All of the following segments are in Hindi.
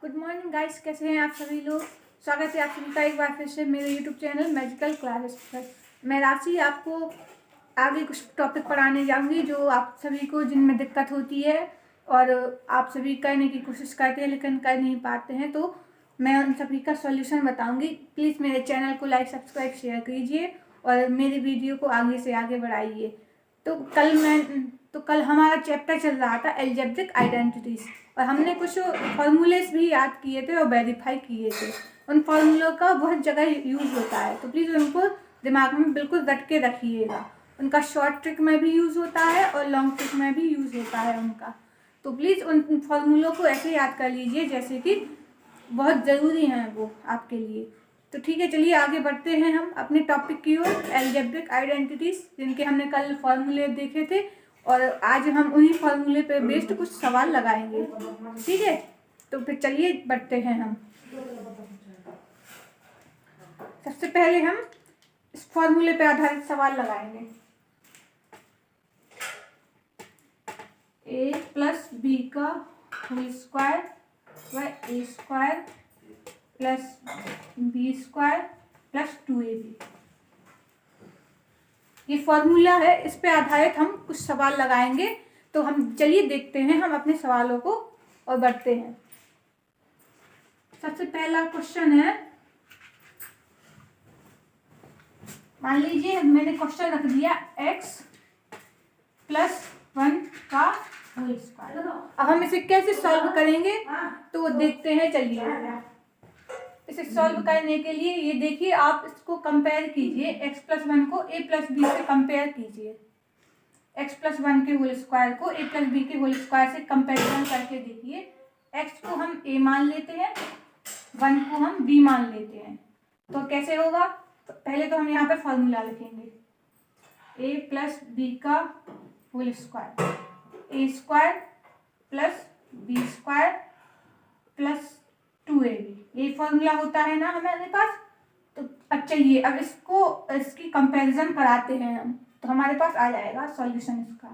गुड मॉर्निंग गाइस, कैसे हैं आप सभी लोग। स्वागत है आप सभी का एक बार फिर से मेरे यूट्यूब चैनल मैजिकल क्लासेस पर। मैं राशि आपको आगे कुछ टॉपिक पढ़ाने जाऊंगी जो आप सभी को जिनमें दिक्कत होती है और आप सभी करने की कोशिश करते हैं लेकिन कर नहीं पाते हैं, तो मैं उन सभी का सॉल्यूशन बताऊंगी। प्लीज़ मेरे चैनल को लाइक सब्सक्राइब शेयर कीजिए और मेरी वीडियो को आगे से आगे बढ़ाइए। तो कल हमारा चैप्टर चल रहा था एल्जेब्रिक आइडेंटिटीज़ और हमने कुछ फॉर्मूलेस भी याद किए थे और वेरीफाई किए थे। उन फॉर्मूलों का बहुत जगह यूज़ होता है, तो प्लीज़ उनको दिमाग में बिल्कुल रट के रखिएगा। उनका शॉर्ट ट्रिक में भी यूज़ होता है और लॉन्ग ट्रिक में भी यूज़ होता है उनका। तो प्लीज़ उन फॉर्मूलों को ऐसे याद कर लीजिए जैसे कि बहुत ज़रूरी हैं वो आपके लिए। तो ठीक है, चलिए आगे बढ़ते हैं हम अपने टॉपिक की ओर, एल्जेब्रिक आइडेंटिटीज़, जिनके हमने कल फॉर्मूले देखे थे और आज हम उन्हीं फॉर्मूले पे बेस्ड कुछ सवाल लगाएंगे। ठीक है, तो फिर चलिए बढ़ते हैं हम। सबसे पहले हम इस फॉर्मूले पे आधारित सवाल लगाएंगे। a प्लस बी का होल स्क्वायर व a square plus b square plus 2ab, ये फॉर्मूला है। इस पे आधारित हम कुछ सवाल लगाएंगे। तो हम चलिए देखते हैं हम अपने सवालों को और बढ़ते हैं। सबसे पहला क्वेश्चन है, मान लीजिए मैंने क्वेश्चन रख दिया x प्लस 1 का होल स्क्वायर। अब हम इसे कैसे सॉल्व करेंगे तो वो देखते हैं। चलिए इसे सॉल्व करने के लिए ये देखिए, आप इसको कंपेयर कीजिए, x प्लस 1 को a प्लस बी से कंपेयर कीजिए। x प्लस 1 के होल स्क्वायर को a प्लस बी के होल स्क्वायर से कंपेरिजन करके देखिए। x को हम a मान लेते हैं, 1 को हम b मान लेते हैं, तो कैसे होगा। तो पहले तो हम यहाँ पे फॉर्मूला लिखेंगे, a प्लस बी का whole square, a square plus b square plus 2ab, ये फॉर्मूला होता है ना हमारे पास। तो अब चलिए अब इसकी कंपैरिजन कराते हैं हम, तो हमारे पास आ जाएगा सॉल्यूशन इसका।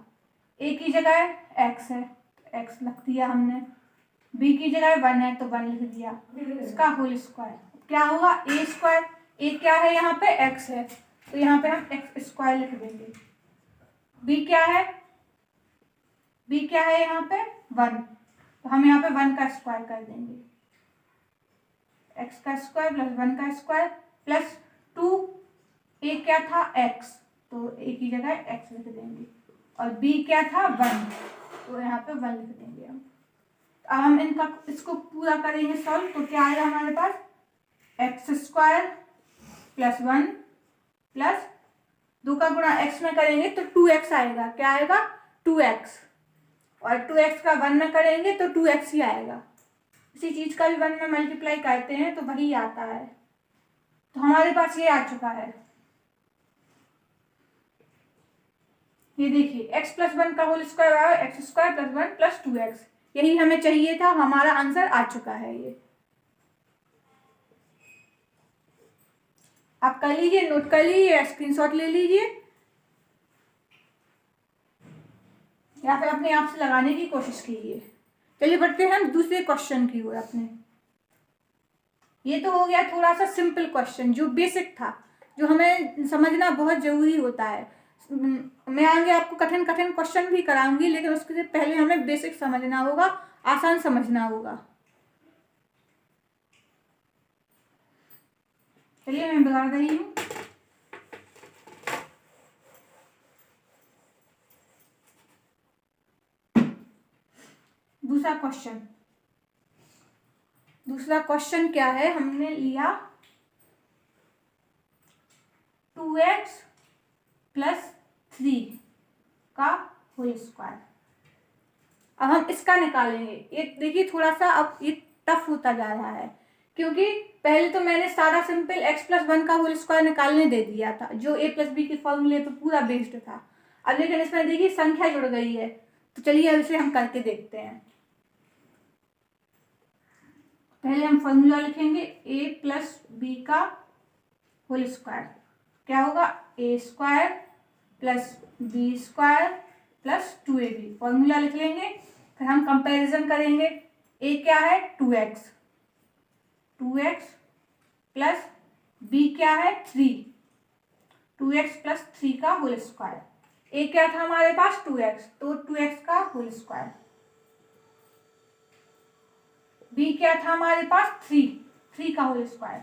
a की जगह x है तो x लिख दिया हमने, b की जगह 1 है तो 1 लिख दिया, इसका होल स्क्वायर क्या होगा, a स्क्वायर, a क्या है यहाँ पे x है तो यहाँ पे हम x स्क्वायर लिख देंगे। b क्या है यहाँ पे 1, तो हम यहाँ पे 1 का स्क्वायर कर देंगे, x का स्क्वायर प्लस 1 का स्क्वायर प्लस 2, a क्या था x तो a की जगह x लिख देंगे और b क्या था 1 तो यहाँ पे 1 लिख देंगे हम। अब हम इसको पूरा करेंगे सॉल्व, तो क्या आएगा हमारे पास, x स्क्वायर प्लस 1 प्लस 2 का गुणा x में करेंगे तो 2x आएगा। क्या आएगा 2x, और 2x का 1 में करेंगे तो 2x ही आएगा। इसी चीज का भी 1 में मल्टीप्लाई करते हैं तो वही आता है। तो हमारे पास ये आ चुका है, ये देखिए x प्लस 1 का होल स्क्वायर आया, x square plus 1 plus 2x, यही हमें चाहिए था, हमारा आंसर आ चुका है। ये आप कर लीजिए, नोट कर लीजिए, स्क्रीनशॉट ले लीजिए या फिर अपने आप से लगाने की कोशिश कीजिए। चलिए बढ़ते हैं हम दूसरे क्वेश्चन की ओर अपने। ये तो हो गया थोड़ा सा सिंपल क्वेश्चन जो बेसिक था, जो हमें समझना बहुत जरूरी होता है। मैं आगे आपको कठिन क्वेश्चन भी कराऊंगी, लेकिन उसके पहले हमें बेसिक समझना होगा, आसान समझना होगा। चलिए मैं बता रही हूँ। दूसरा क्वेश्चन क्या है, हमने लिया 2x प्लस 3 का होल स्क्वायर। अब हम इसका निकालेंगे। ये देखिए थोड़ा सा अब ये टफ होता जा रहा है, क्योंकि पहले तो मैंने सारा सिंपल x प्लस 1 का होल स्क्वायर निकालने दे दिया था जो a प्लस बी के फॉर्मूले पे पूरा बेस्ड था। अब लेकिन इसमें देखिए संख्या जुड़ गई है, तो चलिए अब इसे हम करके देखते हैं। पहले हम फॉर्मूला लिखेंगे a प्लस बी का होल स्क्वायर, क्या होगा a square plus b square plus 2ab, formula लिख लेंगे। फिर हम कंपैरिजन करेंगे, a क्या है 2x 2x प्लस b क्या है 3, 2x प्लस 3 का होल स्क्वायर। a क्या था हमारे पास 2x, तो 2x का होल स्क्वायर। b क्या था हमारे पास 3, 3 का होल स्क्वायर।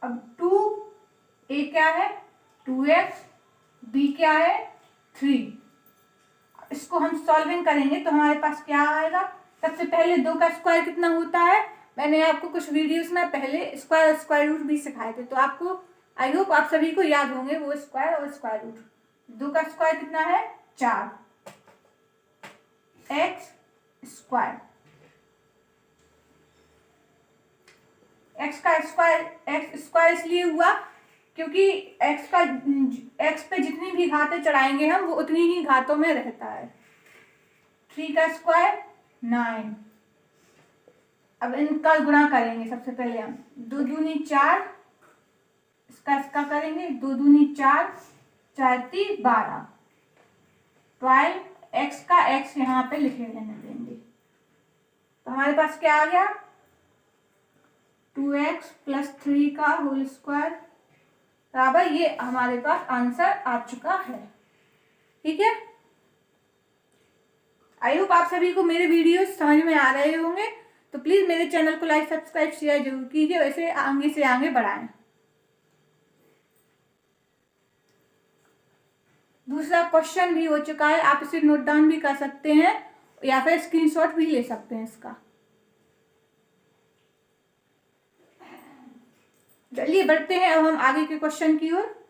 अब 2a क्या है 2x, b क्या है 3। इसको हम सॉल्विंग करेंगे तो हमारे पास क्या आएगा। सबसे पहले 2 का स्क्वायर कितना होता है, मैंने आपको कुछ वीडियोस में पहले स्क्वायर स्क्वायर रूट भी सिखाए थे, तो आपको आई होप आप सभी को याद होंगे वो स्क्वायर और स्क्वायर रूट। 2 का स्क्वायर कितना है 4 एक्स स्क्वायर। एक्स का स्क्वायर, एक्स स्क्वायर इसलिए हुआ क्योंकि एक्स पे जितनी भी घातें चढ़ाएंगे हम वो उतनी ही घातों में रहता है। 3 का स्क्वायर 9। अब इनका गुणा करेंगे सबसे पहले हम 2 दूनी 4, इसका करेंगे 2 दूनी 4, 4 ती 12, 12 एक्स का एक्स यहाँ पे लिखे रहने देंगे। तो हमारे पास क्या आ गया 2x प्लस 3 का होल स्क्वायर बराबर, ये हमारे पास आंसर आ चुका है। ठीक है, आई होप आप सभी को मेरे वीडियो समझ में आ रहे होंगे। तो प्लीज मेरे चैनल को लाइक सब्सक्राइब शेयर जरूर कीजिए, वैसे आगे से आगे बढ़ाएं। दूसरा क्वेश्चन भी हो चुका है, आप इसे नोट डाउन भी कर सकते हैं या फिर स्क्रीनशॉट भी ले सकते हैं इसका। चलिए बढ़ते हैं अब हम आगे के क्वेश्चन की ओर।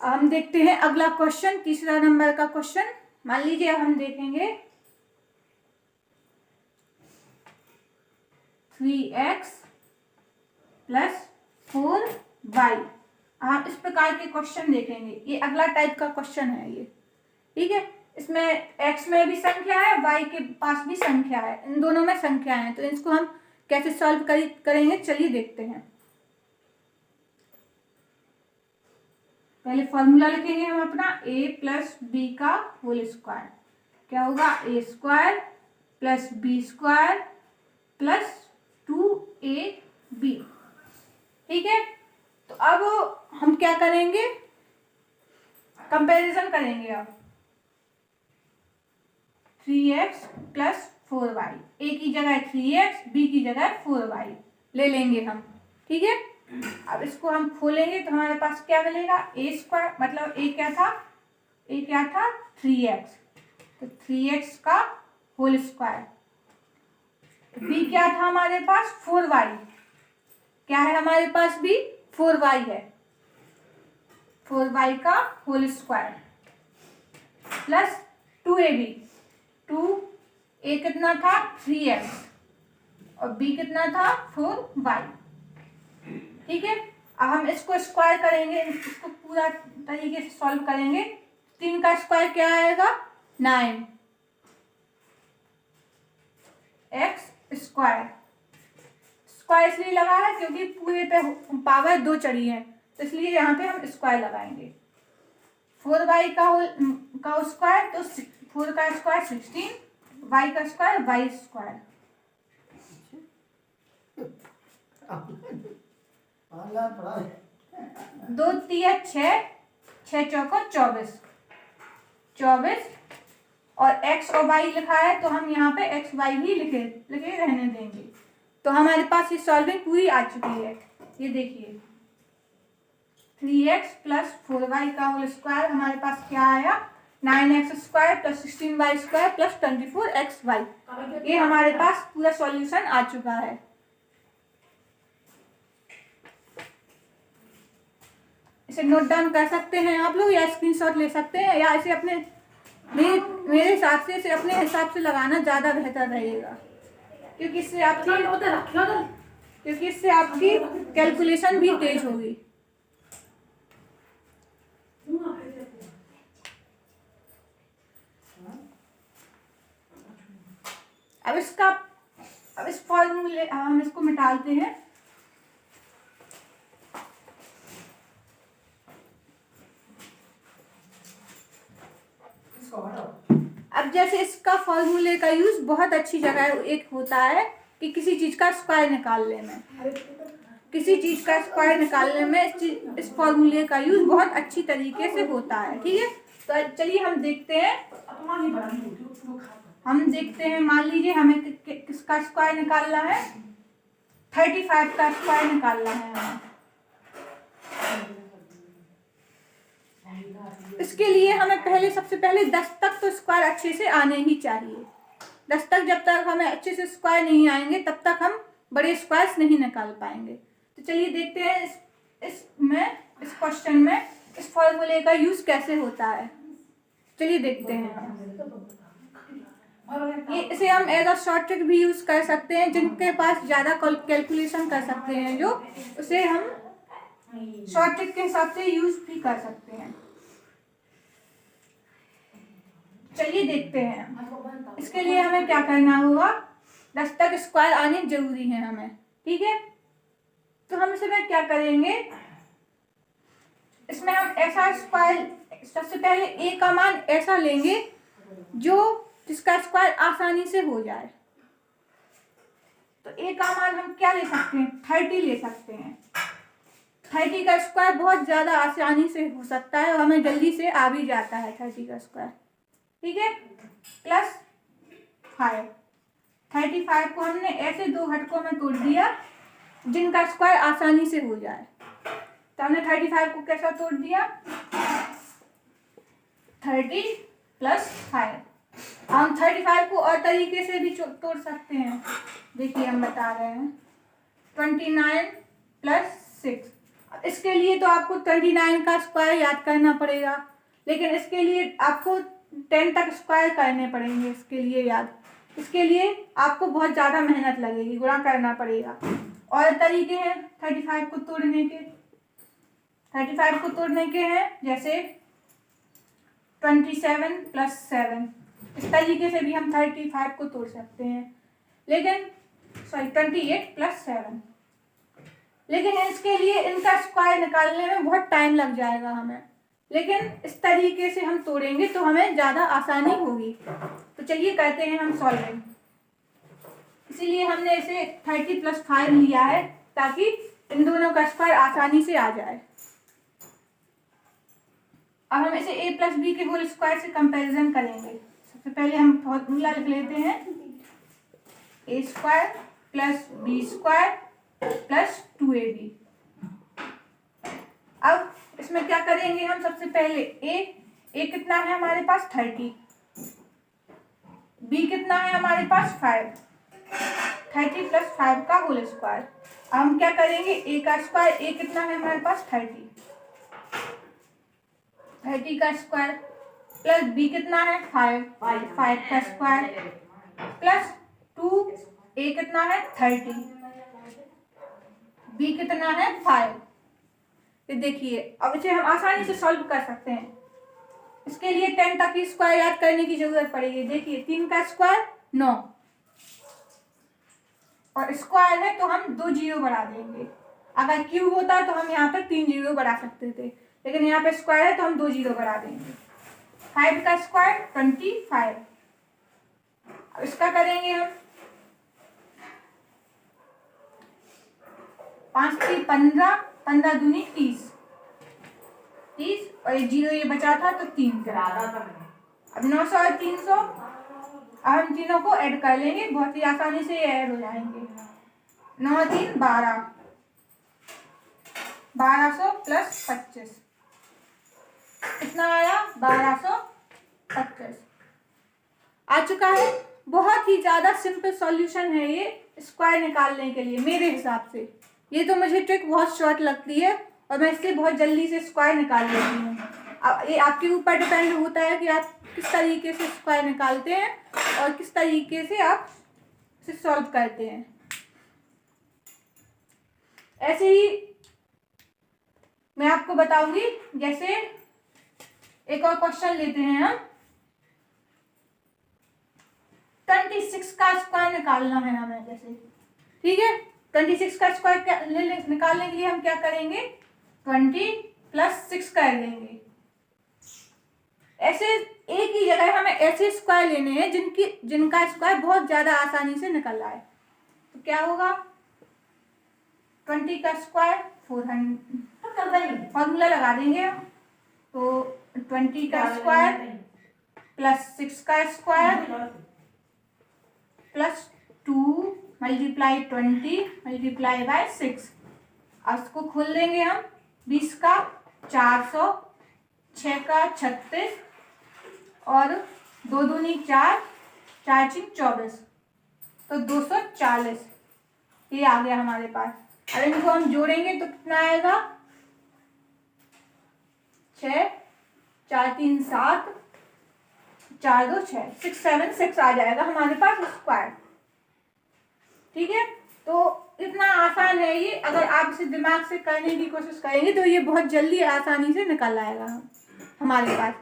हम देखते हैं अगला क्वेश्चन, तीसरा नंबर का क्वेश्चन। मान लीजिए अब हम देखेंगे 3x प्लस 4y। हम इस प्रकार के क्वेश्चन देखेंगे, ये अगला टाइप का क्वेश्चन है ये। ठीक है, इसमें x में भी संख्या है, y के पास भी संख्या है, इन दोनों में संख्या है, तो इसको हम कैसे सॉल्व करेंगे चलिए देखते हैं। पहले फॉर्मूला लिखेंगे हम अपना a प्लस बी का होल स्क्वायर। क्या होगा a square plus b square plus 2ab। ठीक है, तो अब हम क्या करेंगे कंपैरिजन करेंगे। अब 3x प्लस 4y, a की जगह 3x, b की जगह 4y ले लेंगे हम। ठीक है, अब इसको हम खोलेंगे तो हमारे पास क्या मिलेगा a स्क्वायर, मतलब a क्या था 3x, तो 3x का होल स्क्वायर। b क्या था हमारे पास 4y, क्या है हमारे पास भी 4y है, 4y का whole square plus 2ab, 2a कितना था 3x और b कितना था 4y। ठीक है, अब हम इसको स्क्वायर करेंगे, इसको पूरा तरीके से सॉल्व करेंगे। 3 का स्क्वायर क्या आएगा 9 एक्स स्क्वायर। स्क्वायर इसलिए लगा है क्योंकि पूरे पे पावर 2 चढ़ी है, तो इसलिए यहाँ पे हम स्क्वायर लगाएंगे। 4y का स्क्वायर, तो 4 का स्क्वायर 16, y का स्क्वायर y स्क्वायर। 2 तिया 6, 6 चौको 24, 24 और x और y लिखा है तो हम यहाँ पे x y भी लिखे रहने देंगे। तो हमारे पास ये सॉल्विंग पूरी आ चुकी है। ये देखिए 3x प्लस 4y का होल स्क्वायर हमारे पास क्या आया 9x square plus 16y square plus 24xy। ये हमारे पास पूरा सॉल्यूशन आ चुका है। इसे नोट डाउन कर सकते हैं आप लोग या स्क्रीनशॉट ले सकते हैं, या इसे अपने मेरे हिसाब से इसे अपने हिसाब से लगाना ज़्यादा बेहतर रहेगा, क्योंकि इससे आपकी कैलकुलेशन भी तेज होगी। अब इस फॉर्मूले हम इसको मिटाते हैं। अब जैसे इसका फॉर्मूले का यूज बहुत अच्छी जगह एक होता है कि किसी चीज का स्क्वायर निकालने में, किसी चीज का स्क्वायर निकालने में इस फॉर्मूले का यूज बहुत अच्छी तरीके से होता है। ठीक है, तो चलिए हम देखते हैं। मान लीजिए हमें किसका स्क्वायर निकालना है, 35 का स्क्वायर निकालना है हमें। इसके लिए हमें सबसे पहले 10 तक तो स्क्वायर अच्छे से आने ही चाहिए। 10 तक जब तक हमें अच्छे से स्क्वायर नहीं आएंगे तब तक हम बड़े स्क्वायर्स नहीं निकाल पाएंगे। तो चलिए देखते हैं इस क्वेश्चन में इस फॉर्मूले का यूज कैसे होता है। चलिए देखते हैं। इसे हम एज अ शॉर्ट ट्रिक भी यूज कर सकते हैं। जिनके पास ज्यादा कैलकुलेशन कर सकते हैं जो, उसे हम शॉर्ट ट्रिक के हिसाब से यूज भी कर सकते हैं। चलिए देखते हैं। इसके लिए हमें क्या करना होगा, 10 तक स्क्वायर आने जरूरी है हमें। ठीक है, तो हम इसमें क्या करेंगे, इसमें हम ऐसा स्क्वायर, सबसे पहले ए का मान ऐसा लेंगे जिसका स्क्वायर आसानी से हो जाए। तो ए का मान हम क्या ले सकते हैं, 30 ले सकते हैं। 30 का स्क्वायर बहुत ज्यादा आसानी से हो सकता है और हमें जल्दी से आ भी जाता है 30 का स्क्वायर। ठीक है, प्लस 5। 35 को हमने ऐसे दो घटकों में तोड़ दिया जिनका स्क्वायर आसानी से हो जाए। तो हमने 35 को कैसा तोड़ दिया, 30 प्लस 5। हम 35 को और तरीके से भी तोड़ सकते हैं। देखिए हम बता रहे हैं, 29 प्लस 6। इसके लिए तो आपको 29 का स्क्वायर याद करना पड़ेगा, लेकिन इसके लिए आपको 10 तक स्क्वायर करने पड़ेंगे। इसके लिए आपको बहुत ज़्यादा मेहनत लगेगी, गुणा करना पड़ेगा। और तरीके हैं 35 को तोड़ने के, 35 को तोड़ने के हैं जैसे 27 प्लस 7। इस तरीके से भी हम 35 को तोड़ सकते हैं, लेकिन 28 प्लस 7। लेकिन इसके लिए इनका स्क्वायर निकालने में बहुत टाइम लग जाएगा हमें, लेकिन इस तरीके से हम तोड़ेंगे तो हमें ज़्यादा आसानी होगी। तो चलिए करते हैं हम सॉल्विंग। इसीलिए हमने इसे 30 प्लस 5 लिया है ताकि इन दोनों का स्क्वायर आसानी से आ जाए। अब हम इसे a प्लस बी के होल स्क्वायर से कंपैरिजन करेंगे। सबसे पहले हम फॉर्मूला लिख लेते हैं, a square plus b square plus 2ab। अब इसमें क्या करेंगे हम, सबसे पहले a कितना है हमारे पास 30, b कितना है हमारे पास 5, 30 प्लस 5 का होल स्क्वायर। अब हम क्या करेंगे, a का स्क्वायर, a कितना है हमारे पास 30 का स्क्वायर प्लस b कितना है 5 का स्क्वायर प्लस 2a कितना है 30, b कितना है 5। ये देखिए अब इसे हम आसानी से सॉल्व कर सकते हैं। इसके लिए 10 तक की स्क्वायर याद करने की जरूरत पड़ेगी। देखिए 3 का स्क्वायर 9 और स्क्वायर है तो हम 2 जीरो बढ़ा देंगे। अगर क्यूब होता तो हम यहाँ पे 3 जीरो बढ़ा सकते थे, लेकिन यहाँ पे स्क्वायर है तो हम 2 जीरो बढ़ा देंगे। 5 का स्क्वायर 25। अब इसका करेंगे हम 5 3 15, 15 दूनी 30 और जीरो ये बचा था तो 3 करा था। अब 900 और 300, अब हम तीनों को ऐड कर लेंगे, बहुत ही आसानी से ये ऐड हो जाएंगे। 9 3 12, 1200 प्लस 25 कितना आया, 1225 आ चुका है। बहुत ही ज्यादा सिंपल सॉल्यूशन है ये स्क्वायर निकालने के लिए मेरे हिसाब से। ये तो मुझे ट्रिक बहुत शॉर्ट लगती है और मैं इससे बहुत जल्दी से स्क्वायर निकाल लेती हूँ। अब ये आपके ऊपर डिपेंड होता है कि आप किस तरीके से स्क्वायर निकालते हैं और किस तरीके से आप इसे सॉल्व करते हैं। ऐसे ही मैं आपको बताऊंगी, जैसे एक और क्वेश्चन लेते हैं हम। 26 का स्क्वायर निकालना है हमें जैसे, ठीक है। 26 का स्क्वायर निकालने के लिए हम क्या करेंगे, 20 + 6 कर लेंगे। ऐसे एक ही जगह हमें ऐसे स्क्वायर लेने हैं जिनका स्क्वायर बहुत ज्यादा आसानी से निकल रहा है। तो क्या होगा, 20 का स्क्वायर 400, फॉर्मूला लगा देंगे हम। तो 20 का स्क्वायर + 6 का स्क्वायर +2 × 20 × 6। अब इसको खोल देंगे हम। 20 का 400, 6 का 36 और 2 दूनी 4, 4 × 24, तो 240 ये आ गया हमारे पास। अब इनको हम जोड़ेंगे तो कितना आएगा, 6, 4 3 7, 4 2 6, 676 आ जाएगा हमारे पास स्क्वायर, ठीक है। तो इतना आसान है ये, अगर आप इसे दिमाग से करने की कोशिश करेंगे तो ये बहुत जल्दी आसानी से निकल आएगा हमारे पास।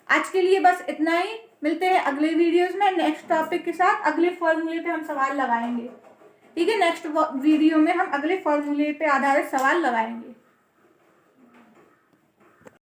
आज के लिए बस इतना ही, मिलते हैं अगले वीडियोस में नेक्स्ट टॉपिक के साथ। अगले फॉर्मूले पे हम सवाल लगाएंगे, ठीक है। नेक्स्ट वीडियो में हम अगले फॉर्मूले पे आधारित सवाल लगाएंगे।